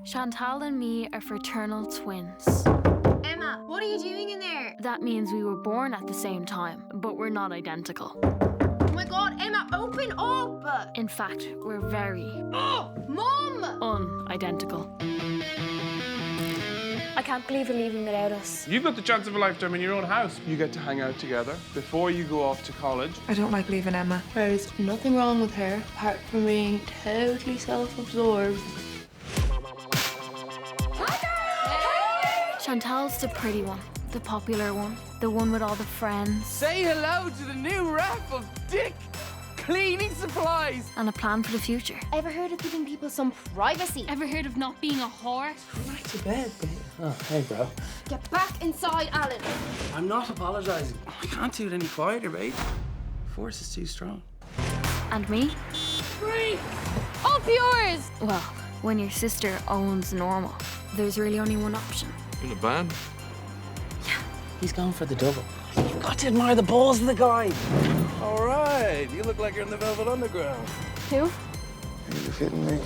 Chantal and me are fraternal twins. Emma, what are you doing in there? That means we were born at the same time, but we're not identical. Oh my God, Emma, open up! In fact, we're very Oh, Mum! unidentical. I can't believe you're leaving without us. You've got the chance of a lifetime in your own house. You get to hang out together before you go off to college. I don't like leaving Emma. There's nothing wrong with her, apart from being totally self-absorbed. Chantal's the pretty one, the popular one, the one with all the friends. Say hello to the new rep of Dick Cleaning Supplies. And a plan for the future. Ever heard of giving people some privacy? Ever heard of not being a whore? Go back to bed, babe. Oh, hey, bro. Get back inside, Alan. I'm not apologizing. I can't do it any quieter, babe. Force is too strong. And me? Free! Up yours! Well, when your sister owns normal, there's really only one option. In a band? He's going for the double. You've got to admire the balls of the guy. All right, you look like you're in the Velvet Underground. Who? You're fitting me.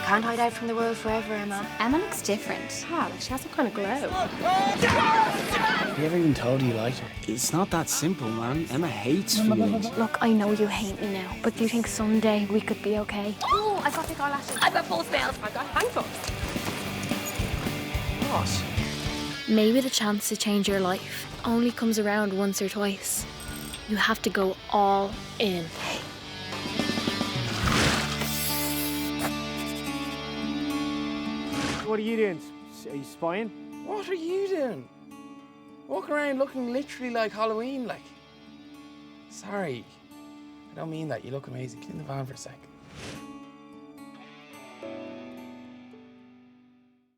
Can't hide out from the world forever, Emma. Emma looks different. Ah, like she has some kind of glow. Have you ever even told her you liked her? It's not that simple, man. Emma hates feelings. Look, I know you hate me now, but do you think someday we could be okay? Oh, I got the eyelashes. I've got full spells. I've got handcuffs. What? Maybe the chance to change your life only comes around once or twice. You have to go all in. What are you doing? Are you spying? What are you doing? Walking around looking literally like Halloween, like. Sorry. I don't mean that. You look amazing. Get in the van for a sec.